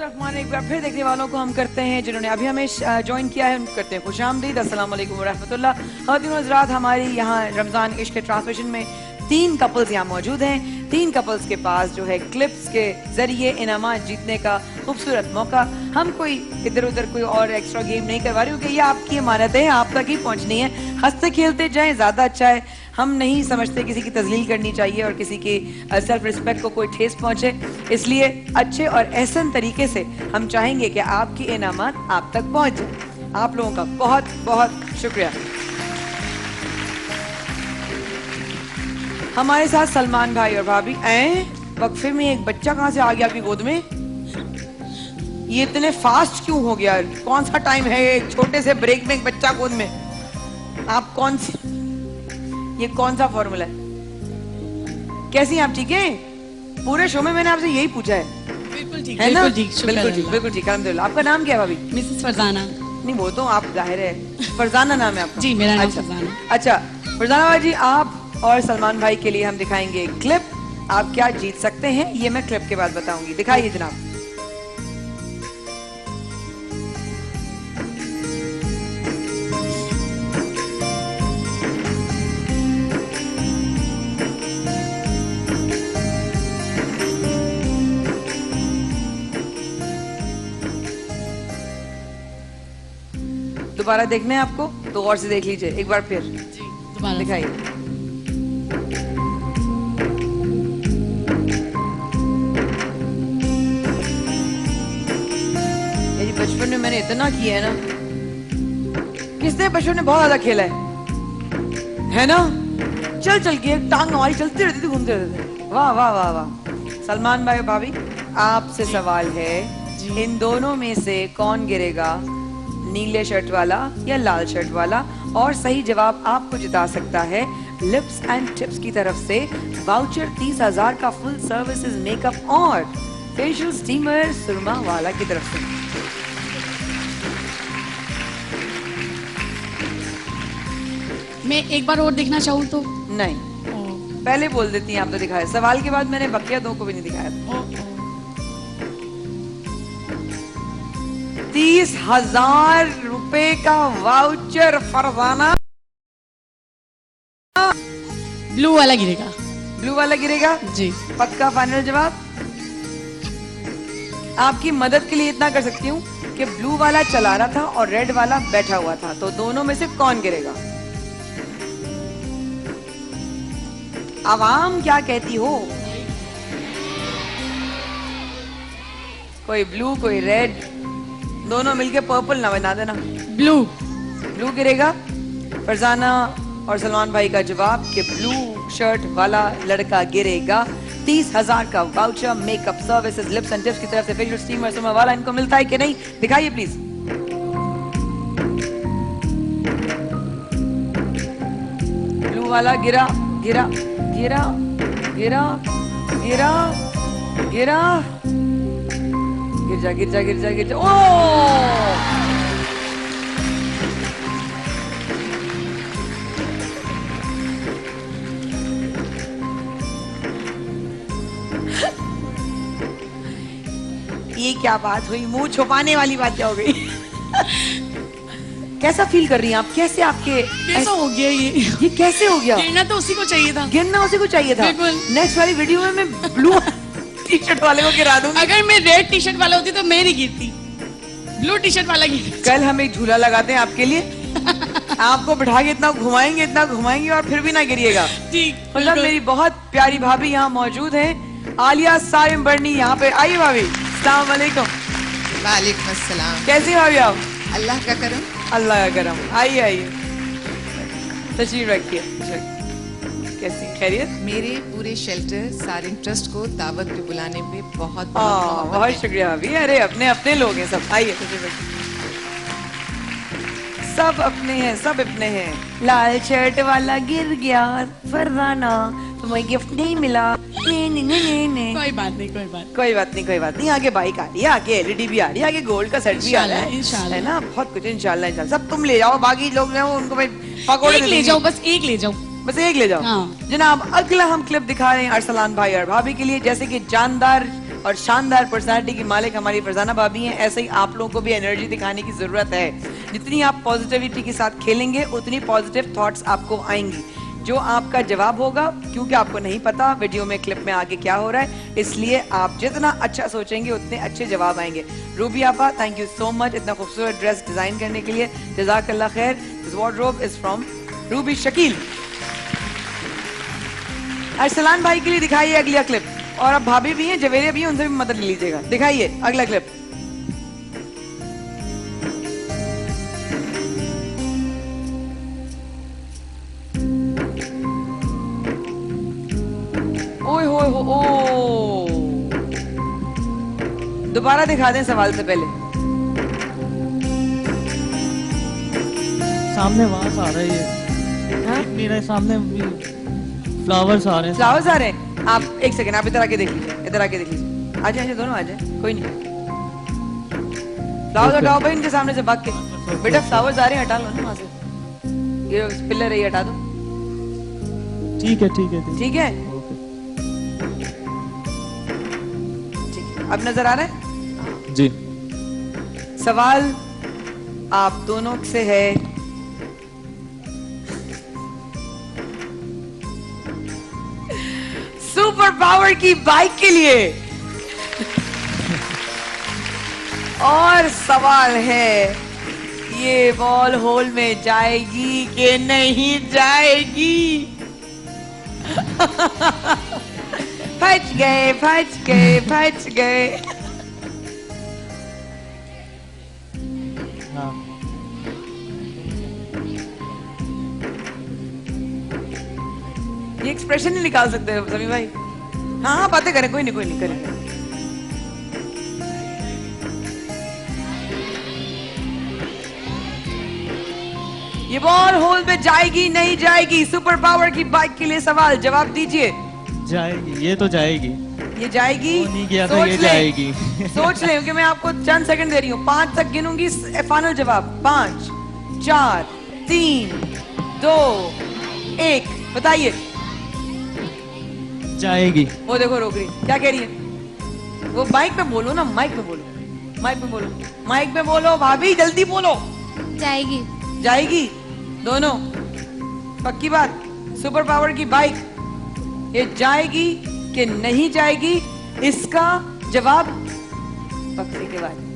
रहमान एक बार फिर देखने वालों को हम करते हैं जिन्होंने अभी हमें ज्वाइन किया है उनको करते हैं खुशामदीद। अस्सलाम वालेकुम व रहमतुल्लाह। ख़वातीन हज़रात, हमारी यहाँ रमज़ान इश्क के ट्रांसमिशन में 3 कपल्स यहाँ मौजूद हैं। 3 कपल्स के पास जो है क्लिप्स के जरिए इनामात जीतने का खूबसूरत मौका। हम कोई इधर उधर कोई और एक्स्ट्रा गेम नहीं करवा रही हूँ कि ये आपकी अमानत है, आप तक ही पहुँचनी है। हंसते खेलते जाएं, ज़्यादा अच्छा है। हम नहीं समझते किसी की तजलील करनी चाहिए और किसी की सेल्फ रिस्पेक्ट को कोई ठेस पहुँचे, इसलिए अच्छे और एहसन तरीके से हम चाहेंगे कि आपकी इनामात आप तक पहुँच जाए। आप लोगों का बहुत बहुत शुक्रिया। हमारे साथ सलमान भाई और भाभी। वक्फे में एक बच्चा कहाँ से आ गया आपकी गोद में? ये इतने फास्ट क्यों हो गया? कौन सा टाइम है ये? छोटे से ब्रेक में एक बच्चा गोद में। आप कौन सी, ये कौन सा फॉर्मूला है? कैसी हैं आप? ठीक है? पूरे शो में मैंने आपसे यही पूछा है। बिल्कुल ठीक है ना? बिल्कुल ठीक, बिल्कुल ठीक अल्हम्दुलिल्लाह। आपका नाम क्या है भाभी? मिसेस फरजाना। नहीं वो तो आप जाहिर है फरजाना नाम है आपका। जी मेरा नाम अच्छा, फरजाना। अच्छा फरजाना भाई जी, आप और सलमान भाई के लिए हम दिखाएंगे क्लिप। आप क्या जीत सकते हैं ये मैं क्लिप के बाद बताऊंगी। दिखाइए जनाब। दोबारा देखना है आपको तो गौर से देख लीजिए एक बार फिर। जी दोबारा दिखाइए। ये बचपन में मैंने इतना किया है ना, किसने बचपन में बहुत ज्यादा खेला है ना? चल चल के एक टांग हमारी चलती रहती थी, घूमते रहते थे। वाह वाह वाह वाह। सलमान भाई भाभी, आपसे सवाल है, इन दोनों में से कौन गिरेगा, नीले शर्ट वाला या लाल शर्ट वाला? और सही जवाब आपको जिता सकता है लिप्स एंड टिप्स की तरफ से वाउचर 30,000 का फुल सर्विसेज मेकअप और फेशियल स्टीमर सुरमा वाला की तरफ से। मैं एक बार और देखना चाहूँ तो? नहीं, पहले बोल देती हैं आप तो दिखाया। सवाल के बाद मैंने बकिया 2 को भी नहीं दिखाया। 30,000 रुपए का वाउचर फरजाना। ब्लू वाला गिरेगा। ब्लू वाला गिरेगा? जी पक्का फाइनल जवाब? आपकी मदद के लिए इतना कर सकती हूँ कि ब्लू वाला चला रहा था और रेड वाला बैठा हुआ था, तो दोनों में से कौन गिरेगा? आवाम क्या कहती हो? कोई ब्लू कोई रेड, दोनों मिलके पर्पल ना बना देना। ब्लू। ब्लू गिरेगा। फरजाना और सलमान भाई का जवाब कि ब्लू शर्ट वाला लड़का गिरेगा। 30,000 का voucher makeup services lips and tips की तरफ से फेशियल स्टीमर सुरमा वाला इनको मिलता है कि नहीं? दिखाइए प्लीज। ब्लू वाला गिरा गिरा गिरा गिरा गिरा गिरा गिर जा गिर जा गिर जा गिर जा। ओ ये क्या बात हुई? मुंह छुपाने वाली बात क्या हो गई? कैसा फील कर रही हैं आप? कैसे आपके कैसा हो गया ये कैसे हो गया? गिरना तो उसी को चाहिए था। गिरना उसी को चाहिए था। बिल्कुल। नेक्स्ट वाली वीडियो में मैं ब्लू टी शर्ट वाले को गिरा दूंगी। अगर मैं रेड टी शर्ट वाला होती तो मैं नहीं गिरती, ब्लू टी शर्ट वाला गिरती। कल हम एक झूला लगाते हैं आपके लिए। आपको बिठा के इतना घुमाएंगे और फिर भी ना गिरिएगा। ठीक। मतलब मेरी बहुत प्यारी भाभी यहाँ मौजूद है, आलिया सारिम बर्नी। यहाँ पे आइए भाभी। अस्सलाम वालेकुम। वालेकुम अस्सलाम। कैसी भाभी आप? अल्लाह का करम। अल्लाह का करम। आइए आइए, तशरीफ रखिए। कैसी खैरियत? मेरे पूरे शेल्टर सारिम ट्रस्ट को दावत पे बुलाने पे बहुत बहुत शुक्रिया भाभी। अरे अपने अपने लोग हैं सब। आइए तशरीफ रखिए। सब अपने हैं, सब अपने हैं। लाल शर्ट वाला गिर गया फरजाना, तुम्हें गिफ्ट नहीं मिला। ने। कोई बात नहीं कोई बात कोई बात नहीं। आगे बाइक आ रही है, आगे एलईडी भी आ रही है, आगे गोल्ड का सेट भी आ रहा है। इंशाल्लाह है ना? बहुत कुछ इंशाल्लाह। सब तुम ले जाओ, बाकी लोग हैं उनको मैं पकौड़े एक ले जाओ, बस एक ले जाओ। बस एक ले जाओ। हाँ। जनाब अगला हम क्लिप दिखा रहे हैं अरसलान भाई और भाभी के लिए। जैसे कि जानदार और शानदार पर्सनालिटी की मालिक हमारी फरजाना भाभी हैं। ऐसे ही आप लोगों को भी एनर्जी दिखाने की जरूरत है। जितनी आप पॉजिटिविटी के साथ खेलेंगे उतनी पॉजिटिव थॉट्स आपको आएंगी। जो आपका जवाब होगा, क्योंकि आपको नहीं पता वीडियो में क्लिप में आगे क्या हो रहा है, इसलिए आप जितना अच्छा सोचेंगे उतने अच्छे जवाब आएंगे। रूबी आपा, थैंक यू सो मच इतना खूबसूरत ड्रेस डिजाइन करने के लिए, जज़ाकल्लाह खैर। This wardrobe is from Ruby Shakeel. Arsalan भाई के लिए दिखाइए अगला क्लिप। और अब भाभी भी हैं, जवेरिया भी हैं, उनसे भी मदद ले लीजिएगा। दिखाइए अगला क्लिप। ओए होए हो, ओ दोबारा दिखा दें सवाल से पहले। सामने वहां से आ रहा है ये। हाँ? दिख नहीं रहा है, सामने फ्लावर्स आ रहे हैं। फ्लावर्स आ रहे हैं। आप एक सेकंड, आप इधर आके देख लीजिए, इधर आके देख लीजिए। आ जाए दोनों, आ जाए, कोई नहीं। फ्लावर्स हटाओ भाई इनके सामने से भाग के। बेटा फ्लावर्स आ रहे हैं, हटा लो ना वहां से। ये पिलर है, ये हटा दो। ठीक है ठीक है ठीक है, ओके। ठीक है। अब नजर आ रहा है? जी। सवाल आप दोनों से है, सुपर पावर की बाइक के लिए। और सवाल है, ये बॉल होल में जाएगी कि नहीं जाएगी? फट गए, फट गए, फट गए। हाँ ये एक्सप्रेशन नहीं निकाल सकते समी भाई? हाँ हाँ बातें करें, कोई नहीं, कोई नहीं, करें। ये बॉल होल में जाएगी नहीं जाएगी? सुपर पावर की बाइक के लिए सवाल, जवाब दीजिए। जाएगी, ये तो जाएगी। ये जाएगी? वो नहीं किया था, सोच ये लें। जाएगी। सोच लें, क्योंकि मैं आपको चंद सेकंड दे रही हूँ। 5 तक गिनूंगी, फाइनल जवाब। 5 4 3 2 1 बताइए। जाएगी। वो देखो रोक रही, क्या कह रही है वो? माइक में बोलो ना, माइक में बोलो, माइक में बोलो, माइक में बोलो भाभी, जल्दी बोलो। जाएगी। जाएगी दोनों? पक्की बात? सुपर पावर की बाइक ये जाएगी कि नहीं जाएगी? इसका जवाब वक्फे के बाद।